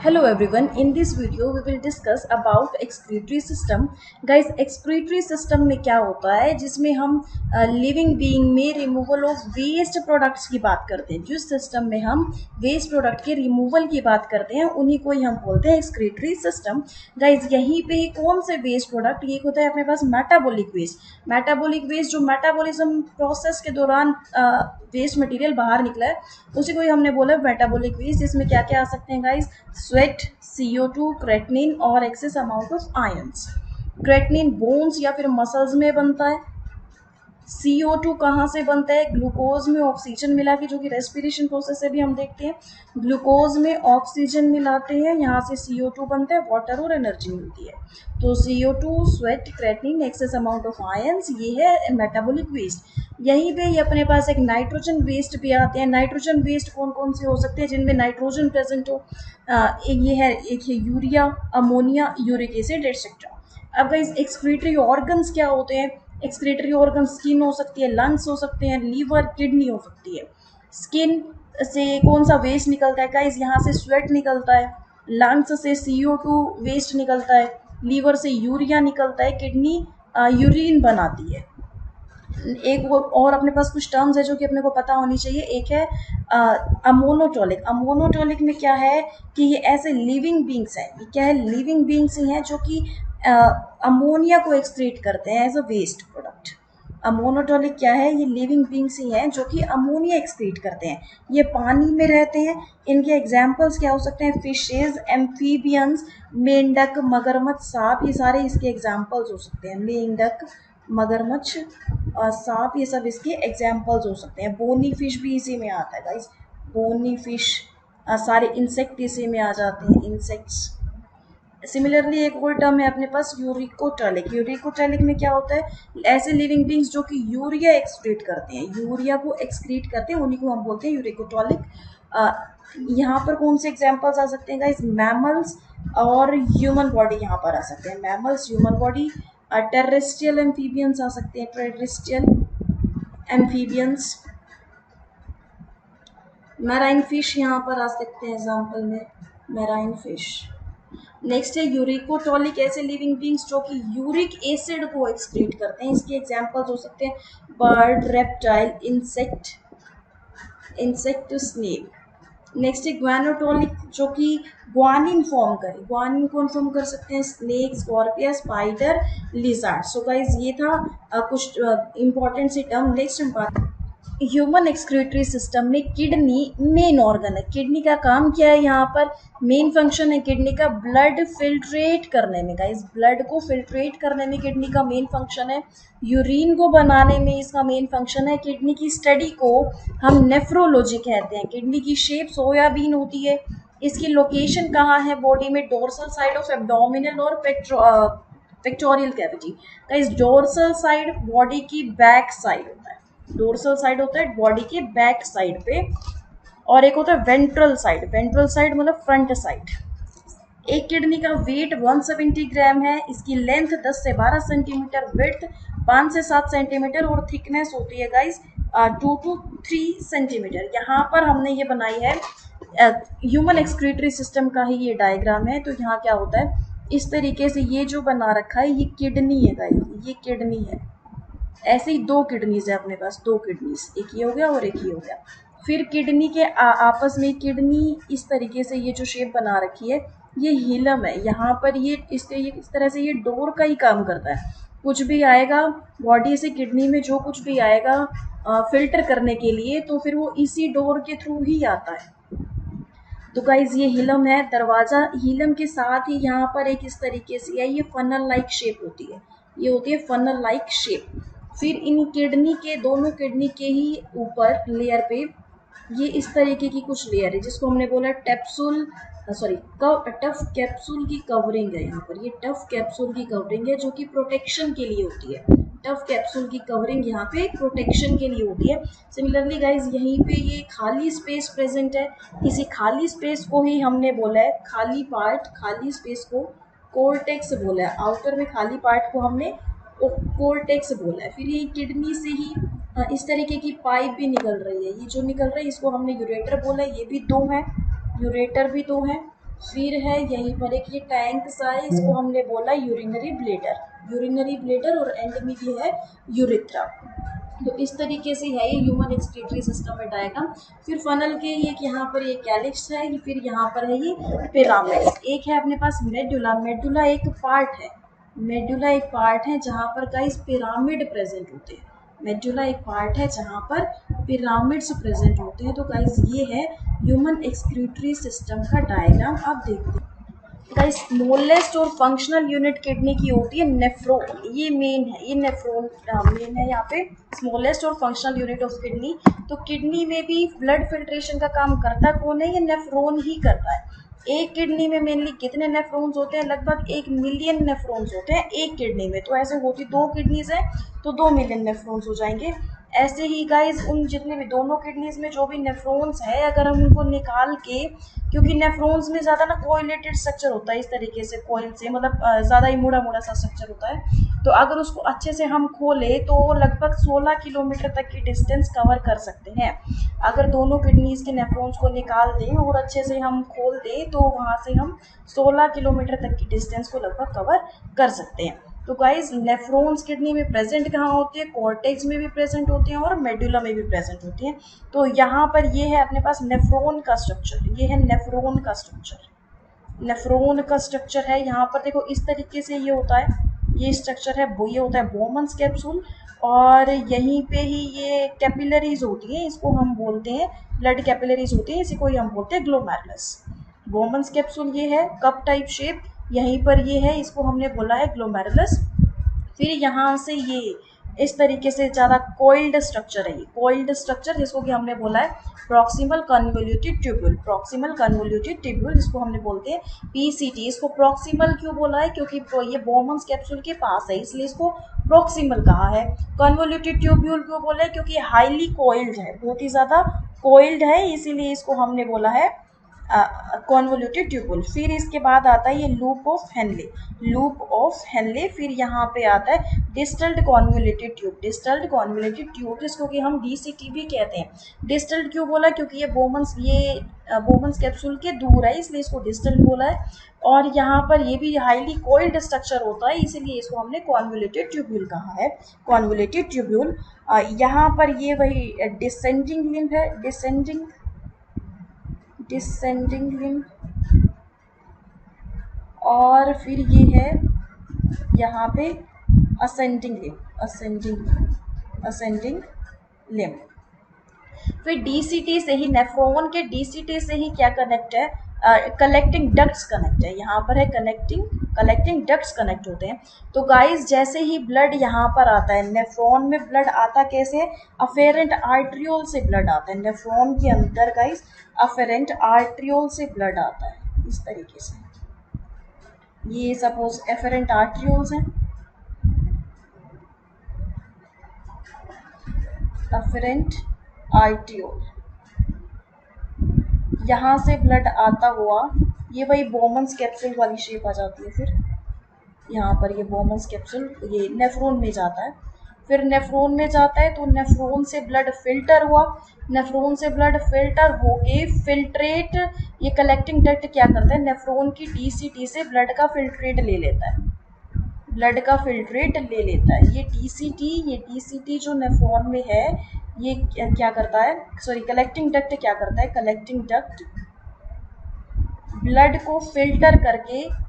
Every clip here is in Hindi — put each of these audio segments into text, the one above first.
Hello everyone, in this video we will discuss about excretory system. Guys, excretory system में क्या होता है जिसमें हम लिविंग बीइंग में रिमूवल ऑफ वेस्ट प्रोडक्ट्स की बात करते हैं। जिस सिस्टम में हम वेस्ट प्रोडक्ट के रिमूवल की बात करते हैं उन्हीं को ही हम बोलते हैं excretory system. गाइज, यहीं पे ही कौन से वेस्ट प्रोडक्ट, ये होता है अपने पास मेटाबॉलिक वेस्ट जो मेटाबॉलिज्म प्रोसेस के दौरान वेस्ट मटेरियल बाहर निकला है उसी को ही हमने बोला मेटाबॉलिक वेस्ट। जिसमें क्या क्या आ सकते हैं गाइज? स्वेट, CO2, क्रेटनिन और excess amount of ions. Creatinine bones या फिर मसल्स में बनता है। CO2 कहाँ से बनता है? ग्लूकोज में ऑक्सीजन मिला के, जो कि रेस्पिरेशन प्रोसेस से भी हम देखते हैं। ग्लूकोज में ऑक्सीजन मिलाते हैं, यहाँ से CO2 बनता है, वाटर और एनर्जी मिलती है। तो CO2, sweat, creatinine, excess amount of ions, ये है मेटाबॉलिक वेस्ट। यहीं पे ही अपने पास एक नाइट्रोजन वेस्ट भी आते हैं। नाइट्रोजन वेस्ट कौन कौन से हो सकते हैं जिनमें नाइट्रोजन प्रेजेंट हो? एक है urea, ammonia, uric acid etcetera. अब गाइस, एक्सक्रीटरी ऑर्गन्स क्या होते हैं? एक्सक्रीटरी ऑर्गन स्किन हो सकती है, लंग्स हो सकते हैं, लीवर, किडनी हो सकती है। स्किन से कौन सा वेस्ट निकलता है गाइस? यहाँ से स्वेट निकलता है, लंग्स से CO2 वेस्ट निकलता है, लीवर से यूरिया निकलता है, किडनी यूरिन बनाती है। एक और अपने पास कुछ टर्म्स है जो कि अपने को पता होनी चाहिए। एक है अमोनोटोलिक। अमोनोटोलिक में क्या है कि ये ऐसे लिविंग बींग्स हैं, ये क्या है? लिविंग बींग्स ही हैं जो कि अमोनिया को एक्सक्रीट करते हैं एज अ वेस्ट प्रोडक्ट। अमोनोटोलिक क्या है? ये लिविंग बींग्स ही हैं जो कि अमोनिया एक्सक्रीट करते हैं। ये पानी में रहते हैं। इनके एग्जाम्पल्स क्या हो सकते हैं? फिशेज, एम्फीबियंस, मेंढक, मगरमच्छ, सांप, ये सारे इसके एग्जाम्पल्स हो सकते हैं। मेंढक, मगरमच्छ और सांप, ये सब इसके एग्जाम्पल्स हो सकते हैं। बोनी फिश भी इसी में आता है गाइस। बोनी फिश, सारे इंसेक्ट इसी में आ जाते हैं, इंसेक्ट्स। सिमिलरली एक और टर्म है अपने पास यूरिकोटॉलिक। यूरिकोटॉलिक में क्या होता है? ऐसे लिविंग बींग्स जो कि यूरिया एक्सक्रीट करते हैं, यूरिया को एक्सक्रीट करते हैं, उन्हीं को हम बोलते हैं यूरिकोटॉलिक। यहाँ पर कौन से एग्जाम्पल्स आ सकते हैं गाइस? मैमल्स और ह्यूमन बॉडी यहाँ पर आ सकते हैं। Mammals, human body, terrestrial amphibians आ सकते हैं, टेरेस्ट्रियल एम्फीबियंस, मैराइन फिश यहाँ पर आ सकते हैं एग्जाम्पल में, मैराइन फिश। नेक्स्ट है यूरिकोटॉलिक, ऐसे लिविंग बींग्स जो कि यूरिक एसिड को एक्सक्रीट करते हैं। इसके एग्जाम्पल्स हो सकते हैं bird, reptile, insect, snake. Next है ग्वानोटोलिक, जो कि ग्वानिन फॉर्म करे। ग्वानिन कौन फॉर्म कर सकते हैं? Snake, scorpion, spider, lizard. So guys, ये था कुछ इंपॉर्टेंट सी टर्म। नेक्स्ट हम बात, ह्यूमन एक्सक्रीटरी सिस्टम में किडनी मेन ऑर्गन है। किडनी का काम क्या है? यहाँ पर मेन फंक्शन है किडनी का ब्लड फिल्ट्रेट करने में। गाइस, ब्लड को फिल्ट्रेट करने में किडनी का मेन फंक्शन है। यूरिन को बनाने में इसका मेन फंक्शन है। किडनी की स्टडी को हम नेफ्रोलॉजी कहते हैं। किडनी की शेप सोयाबीन होती है। इसकी लोकेशन कहाँ है बॉडी में? डोर्सल साइड ऑफ एब्डोमिनल और pectoral cavity. Guys, dorsal side body की बैक साइड होता है। डोर्सल साइड होता है बॉडी के बैक साइड पे, और एक होता है वेंट्रल साइड। वेंट्रल साइड मतलब फ्रंट साइड। एक किडनी का वेट 170 ग्राम है। इसकी लेंथ 10 से 12 सेंटीमीटर, विड्थ 5 से 7 सेंटीमीटर और थिकनेस होती है गाइस 2 to 3 सेंटीमीटर। यहाँ पर हमने ये बनाई है ह्यूमन एक्सक्रीटरी सिस्टम का ही ये डायग्राम है। तो यहाँ क्या होता है, इस तरीके से ये जो बना रखा है ये किडनी है गाइस, ये किडनी है। ऐसे ही दो किडनीज है अपने पास, दो किडनीज, एक ये हो गया और एक ये हो गया। फिर किडनी के आपस में किडनी इस तरीके से ये जो शेप बना रखी है ये हिलम है। यहाँ पर ये इस तरह से ये डोर का ही काम करता है। कुछ भी आएगा बॉडी से किडनी में, जो कुछ भी आएगा फिल्टर करने के लिए, तो फिर वो इसी डोर के थ्रू ही आता है। तो गाइज, ये हिलम है, दरवाजा। हिलम के साथ ही यहाँ पर एक इस तरीके से है, ये फनल लाइक शेप होती है, ये होती है फनल लाइक शेप। फिर इन किडनी के, दोनों किडनी के ही ऊपर लेयर पे ये इस तरीके की कुछ लेयर है जिसको हमने बोला टेप्सूल, सॉरी टफ कैप्सूल की कवरिंग है। यहाँ पर ये टफ कैप्सूल की कवरिंग है जो कि प्रोटेक्शन के लिए होती है। टफ कैप्सूल की कवरिंग यहाँ पे प्रोटेक्शन के लिए होती है। सिमिलरली गाइज, यहीं पे ये खाली स्पेस प्रेजेंट है। इसी खाली स्पेस को ही हमने बोला है, खाली पार्ट, खाली स्पेस को कोर्टेक्स बोला है। आउटर में खाली पार्ट को हमने कोर्टेक्स बोला है। फिर ये किडनी से ही इस तरीके की पाइप भी निकल रही है। ये जो निकल रही है इसको हमने यूरेटर बोला है। ये भी दो है, यूरेटर भी दो है। फिर है यहीं पर एक ये टैंक सा है, इसको हमने बोला यूरिनरी ब्लेडर और एंड में ये है यूरिथ्रा। तो इस तरीके से है ये ह्यूमन एक्सक्रीटरी सिस्टम में डायग्राम। फिर फनल के ये यहाँ पर ये कैलिक्स है, फिर यहाँ पर है ये पिरामिड्स। एक है अपने पास मेडुला एक पार्ट है जहाँ पर गाइस पिरामिड प्रेजेंट होते हैं। मेडुला एक पार्ट है जहाँ पर पिरामिड्स प्रेजेंट होते हैं। तो गाइस ये है ह्यूमन एक्सक्रीटरी सिस्टम का डायग्राम। आप देखते हैं गाइस, स्मॉलेस्ट और फंक्शनल यूनिट किडनी की होती है नेफ्रॉन। ये मेन है, ये नेफ्रॉन मेन है यहाँ पे, स्मॉलेस्ट और फंक्शनल यूनिट ऑफ किडनी। तो किडनी में भी ब्लड फिल्ट्रेशन का काम करता कौन है? ये नेफ्रॉन ही करता है। एक किडनी में मेनली कितने नेफ्रॉन्स होते हैं? लगभग 1 मिलियन नेफ्रॉन्स होते हैं एक किडनी में। तो ऐसे होती 2 किडनीज है तो 2 मिलियन नेफ्रॉन्स हो जाएंगे। ऐसे ही गाइस उन जितने भी दोनों किडनीज में जो भी नेफ्रॉन्स है, अगर हम उनको निकाल के, क्योंकि नेफ्रॉन्स में ज़्यादा ना कोइलेटेड स्ट्रक्चर होता है, इस तरीके से कोइल से, मतलब ज़्यादा ही मुड़ा मुड़ा सा स्ट्रक्चर होता है। तो अगर उसको अच्छे से हम खोले तो लगभग 16 किलोमीटर तक की डिस्टेंस कवर कर सकते हैं। अगर दोनों किडनीज के नेफ्रॉन्स को निकाल दें और अच्छे से हम खोल दें तो वहाँ से हम 16 किलोमीटर तक की डिस्टेंस को लगभग कवर कर सकते हैं। तो गाइज नेफ्रॉन्स किडनी में प्रेजेंट कहाँ होते हैं? कॉर्टेक्स में भी प्रेजेंट होते हैं और मेडुला में भी प्रेजेंट होती हैं। तो यहाँ पर ये है अपने पास नेफ्रॉन का स्ट्रक्चर, ये है नेफ्रॉन का स्ट्रक्चर है। यहाँ पर देखो इस तरीके से ये होता है, ये स्ट्रक्चर है, वो ये होता है बोमन्स कैप्सूल, और यहीं पे ही ये कैपिलरीज होती हैं, इसको हम बोलते हैं ब्लड कैपिलरीज होती हैं, इसी को ही हम बोलते हैं ग्लोमेरुलस। बोमन्स कैप्सूल ये है कप टाइप शेप, यहीं पर ये है, इसको हमने बोला है ग्लोमेरुलस। फिर यहाँ से ये इस तरीके से ज़्यादा कोइल्ड स्ट्रक्चर है, ये कोइल्ड स्ट्रक्चर जिसको कि हमने बोला है प्रॉक्सिमल कन्वोल्यूटेड ट्यूब्यूल, इसको हमने बोलते हैं पीसीटी। इसको प्रॉक्सिमल क्यों बोला है? क्योंकि ये बोमन्स कैप्सूल के पास है, इसलिए इसको प्रॉक्सिमल कहा है। कन्वोल्यूटेड ट्यूब्यूल क्यों बोला है? क्योंकि हाईली कोइल्ड है, बहुत ही ज़्यादा कोइल्ड है, इसीलिए इसको हमने बोला है कॉन्वोल्यूटेड ट्यूब्यूल। फिर इसके बाद आता है ये लूप ऑफ हेनले। फिर यहाँ पे आता है डिस्टल्ड कॉन्वोल्यूटेड ट्यूब, जिसको कि हम डीसीटी भी कहते हैं। डिस्टल्ड क्यों बोला? क्योंकि ये बोमन्स कैप्सूल के दूर है, इसलिए इसको डिस्टल्ड बोला है। और यहाँ पर ये भी हाईली कोइल्ड स्ट्रक्चर होता है, इसीलिए इसको हमने कॉन्वोल्यूटेड ट्यूब्यूल कहा है, कॉन्वोल्यूटेड ट्यूब्यूल। यहाँ पर ये वही डिसेंडिंग लिम्ब है, डिसेंडिंग लिम्ब, और फिर ये है यहाँ पे असेंडिंग लिम्ब। फिर डीसीटी से ही, नेफ्रॉन के डीसीटी से ही क्या कनेक्ट है? कलेक्टिंग डक्ट्स कनेक्ट है। यहाँ पर है कलेक्टिंग डक्ट्स कनेक्ट होते हैं। तो गाइस जैसे ही ब्लड यहाँ पर आता है, नेफ्रॉन में ब्लड आता कैसे? अफेरेंट आर्ट्रियोल से ब्लड आता है नेफ्रॉन के अंदर गाइस, अफेरेंट आर्ट्रियोल से ब्लड आता है इस तरीके से। ये सपोज एफरेंट आर्ट्रियोल्स हैं, अफेरेंट आर्ट्रियोल, यहाँ से ब्लड आता हुआ, ये वही बोमन्स कैप्सूल वाली शेप आ जाती है। फिर यहाँ पर ये बोमन्स कैप्सूल ये नेफ्रॉन में जाता है। फिर नेफ्रॉन में जाता है तो नेफ्रॉन से ब्लड फिल्टर हुआ, नेफ्रॉन से ब्लड फिल्टर होके फिल्ट्रेट, ये कलेक्टिंग डक्ट क्या करता है? नेफ्रॉन की डीसीटी से ब्लड का फिल्ट्रेट ले लेता है, ये डीसीटी जो नेफ्रॉन में है, ये क्या करता है? सॉरी, कलेक्टिंग डक्ट क्या करता है? कलेक्टिंग डक्ट ब्लड को फिल्टर करके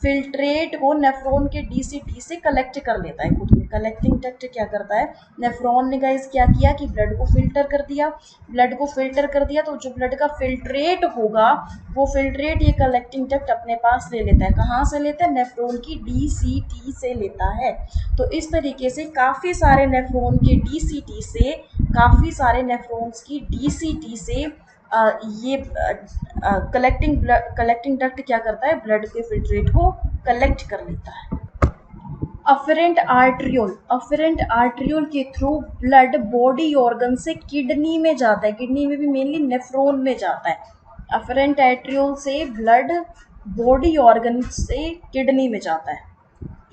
फिल्ट्रेट को नेफ्रॉन के डीसीटी से कलेक्ट कर लेता है खुद में। कलेक्टिंग डक्ट क्या करता है? नेफ्रॉन ने गाइस क्या किया कि ब्लड को फिल्टर कर दिया, तो जो ब्लड का फिल्ट्रेट होगा, वो फिल्ट्रेट ये कलेक्टिंग डक्ट अपने पास ले लेता है। कहाँ से लेता है? नेफ्रॉन की डीसीटी से लेता है। तो इस तरीके से काफ़ी सारे नेफ्रॉन की डीसीटी से, नेफ्रॉन्स की डीसीटी से ये कलेक्टिंग डक्ट क्या करता है? ब्लड के फिल्ट्रेट को कलेक्ट कर लेता है। अफेरेंट आर्ट्रियोल के थ्रू ब्लड बॉडी ऑर्गन से किडनी में जाता है, किडनी में भी मेनली नेफ्रॉन में जाता है। अफेरेंट आर्ट्रियोल से ब्लड बॉडी ऑर्गन से किडनी में जाता है।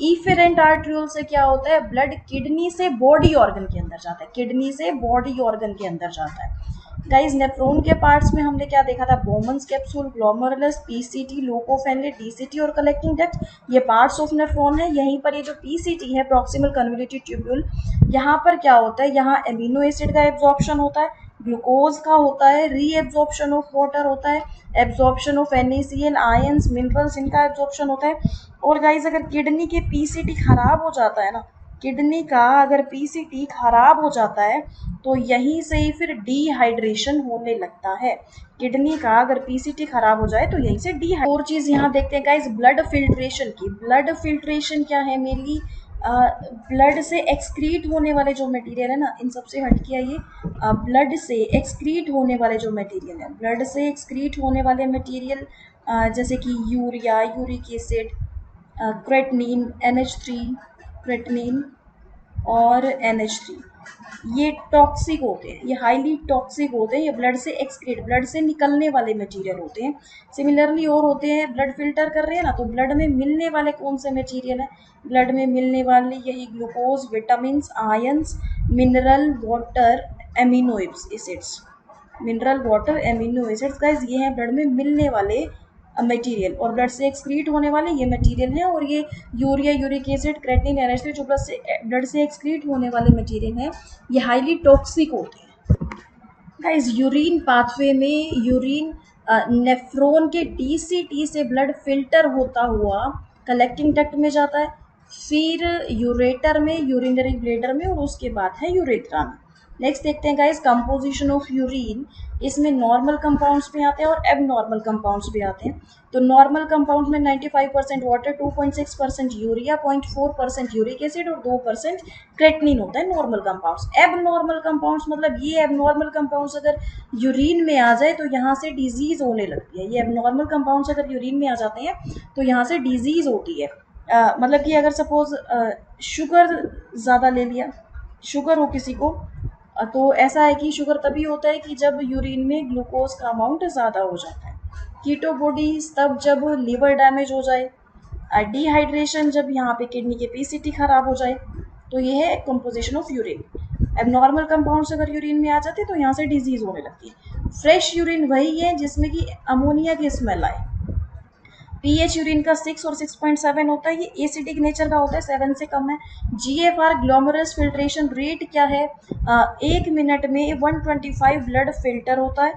इफेरेंट आर्ट्रियोल से क्या होता है? ब्लड किडनी से बॉडी ऑर्गन के अंदर जाता है, गाइस नेफ्रॉन के पार्ट्स में हमने क्या देखा था, Bowman's capsule, glomerulus, PCT, loop of Henle, DCT और कलेक्टिंग डक्ट, ये पार्ट्स ऑफ नेफ्रॉन है। यहीं पर ये जो पीसीटी है, प्रॉक्सिमल कन्वोल्यूटेड ट्यूब्यूल, यहाँ पर क्या होता है, यहाँ एमिनो एसिड का एब्जॉर्प्शन होता है, ग्लूकोज का होता है, रीएब्जॉर्प्शन ऑफ वाटर होता है, absorption of NaCl, ions, minerals, इनका एब्जॉर्प्शन होता है। और गाइस अगर किडनी के पीसीटी खराब हो जाता है ना, किडनी का अगर पीसीटी खराब हो जाता है तो यहीं से ही फिर डिहाइड्रेशन होने लगता है। किडनी का अगर पीसीटी खराब हो जाए तो यहीं से डिहाइड्रेशन। और चीज़ यहाँ देखते हैं गाइस ब्लड फिल्ट्रेशन की। ब्लड फिल्ट्रेशन क्या है मेनली, ब्लड से एक्सक्रीट होने वाले जो मटेरियल है ना, इन सबसे हट के आइए, ब्लड से एक्सक्रीट होने वाले जो मटेरियल है, ब्लड से एक्सक्रीट होने वाले मटेरियल जैसे कि urea, uric acid, creatinine, NH3, creatinine और NH3, ये टॉक्सिक होते हैं, ये हाईली टॉक्सिक होते हैं, ये ब्लड से एक्सक्रीट, ब्लड से निकलने वाले मटेरियल होते हैं। सिमिलरली और होते हैं, ब्लड फिल्टर कर रहे हैं ना, तो ब्लड में मिलने वाले कौन से मटेरियल है, ब्लड में मिलने वाले यही glucose, vitamin, ions, mineral water, amino acids, mineral water, amino acids guys, ये हैं ब्लड में मिलने वाले मटेरियल। और ब्लड से एक्सक्रीट होने वाले ये मटेरियल हैं, और ये urea, uric acid, creatinine, NH3 जो ब्लड से एक्सक्रीट होने वाले मटेरियल हैं, ये हाईली टॉक्सिक होते हैं। गाइस यूरिन पाथवे में, यूरिन नेफ्रॉन के DCT से ब्लड फिल्टर होता हुआ कलेक्टिंग डक्ट में जाता है, फिर यूरेटर में, यूरिनरी ब्लैडर में, और उसके बाद है यूरेथ्रा में। नेक्स्ट देखते हैं गाइस कंपोजिशन ऑफ यूरिन। इसमें नॉर्मल कंपाउंड्स भी आते हैं और एबनॉर्मल कंपाउंड्स भी आते हैं। तो नॉर्मल कंपाउंड में 95% वाटर, 2.6% यूरिया, 0.4% यूरिक एसिड और 2% क्रेटनिन होता है नॉर्मल कंपाउंड्स। एबनॉर्मल कंपाउंड्स मतलब ये एबनॉर्मल कंपाउंड्स अगर यूरिन में आ जाए तो यहाँ से डिजीज होने लगती है। ये एबनॉर्मल कंपाउंड्स अगर यूरिन में आ जाते हैं तो यहाँ से डिजीज होती है। मतलब कि अगर सपोज शुगर ज़्यादा ले लिया, शुगर हो किसी को, तो ऐसा है कि शुगर तभी होता है कि जब यूरिन में ग्लूकोज का अमाउंट ज़्यादा हो जाता है। कीटो बॉडीज तब जब लीवर डैमेज हो जाए, डिहाइड्रेशन जब यहाँ पे किडनी के पीसीटी खराब हो जाए। तो ये है composition of urine. Abnormal compounds अगर यूरिन में आ जाते तो यहाँ से डिजीज होने लगती है। फ्रेश यूरिन वही है जिसमें कि अमोनिया की स्मेल आए। पीएच यूरिन का 6 और 6.7 होता है, ये एसिडिक नेचर का होता है, 7 से कम है। GFR ग्लोमेरुलस फिल्ट्रेशन रेट क्या है, 1 मिनट में 125 ब्लड फिल्टर होता है,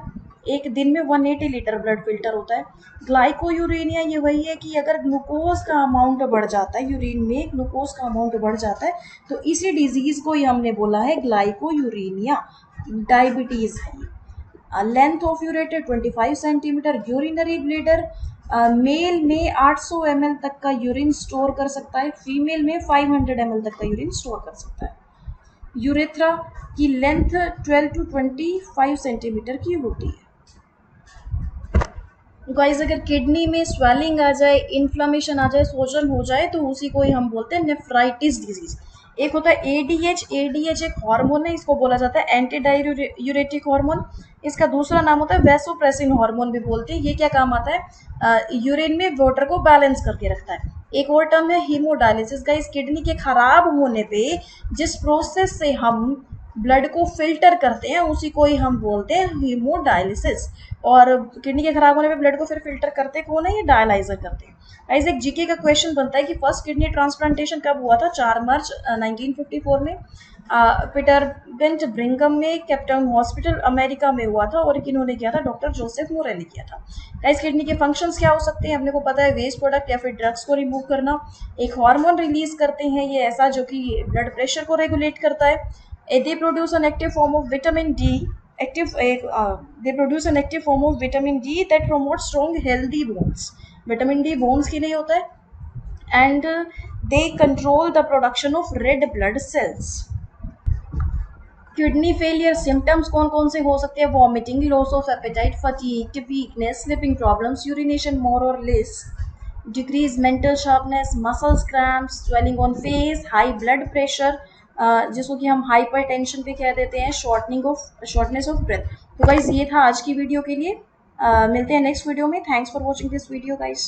एक दिन में 180 लीटर ब्लड फिल्टर होता है। ग्लाइकोयूरेनिया ये वही है कि अगर ग्लूकोज का अमाउंट बढ़ जाता है, यूरिन में ग्लूकोज का अमाउंट बढ़ जाता है तो इसी डिजीज को ही हमने बोला है ग्लाइकोयूरेनिया, डायबिटीज है। Length of ureter 25 centimetre. Urinary bladder male में 800 ml तक का यूरिन स्टोर कर सकता है, फीमेल में 500 ml तक का यूरिन स्टोर कर सकता है। यूरेथ्रा की लेंथ 12 to 25 सेंटीमीटर की होती है। गाइस अगर किडनी में स्वेलिंग आ जाए, इन्फ्लामेशन आ जाए, सोजन हो जाए तो उसी को ही हम बोलते हैं नेफ्राइटिस डिजीज। एक होता है ADH, ADH एक हार्मोन है, इसको बोला जाता है एंटी डाययूरेटिक हार्मोन। इसका दूसरा नाम होता है वैसोप्रेसिन हार्मोन भी बोलते हैं। ये क्या काम आता है, यूरिन में वाटर को बैलेंस करके रखता है। एक और टर्म है हीमोडायलिसिस। गाइस किडनी के खराब होने पे जिस प्रोसेस से हम ब्लड को फिल्टर करते हैं उसी को ही हम बोलते हैं हीमोडायलिसिस। और किडनी के खराब होने पे ब्लड को फिर फिल्टर करते कौन है, ये डायलाइजर करते हैं। गाइस एक जीके का क्वेश्चन बनता है कि फर्स्ट किडनी ट्रांसप्लांटेशन कब हुआ था, 4 मार्च 1954 में पीटरबेंट ब्रिंगम में कैप्टाउन हॉस्पिटल अमेरिका में हुआ था, और किन्होंने किया था, डॉक्टर जोसेफ मोरे ने किया था। गाइस किडनी के फंक्शंस क्या हो सकते हैं, अपने को पता है, वेस्ट प्रोडक्ट या फिर ड्रग्स को रिमूव करना, एक हार्मोन रिलीज करते हैं ये ऐसा जो कि ब्लड प्रेशर को रेगुलेट करता है, they produce an active form of vitamin D, they produce an active form of vitamin D that promotes strong healthy bones। Vitamin D bones के लिए होता है, and they control the production of red blood cells। Kidney failure symptoms कौन कौन से हो सकते हैं, vomiting, loss of appetite, fatigue, weakness, sleeping problems, urination more और less, decrease mental sharpness, muscles cramps, swelling on face, high blood pressure जिसको कि हम हाइपर टेंशन भी कह देते हैं, शॉर्टनेस ऑफ ब्रेथ। तो गाइज ये था आज की वीडियो के लिए। मिलते हैं नेक्स्ट वीडियो में। Thanks for watching this video guys.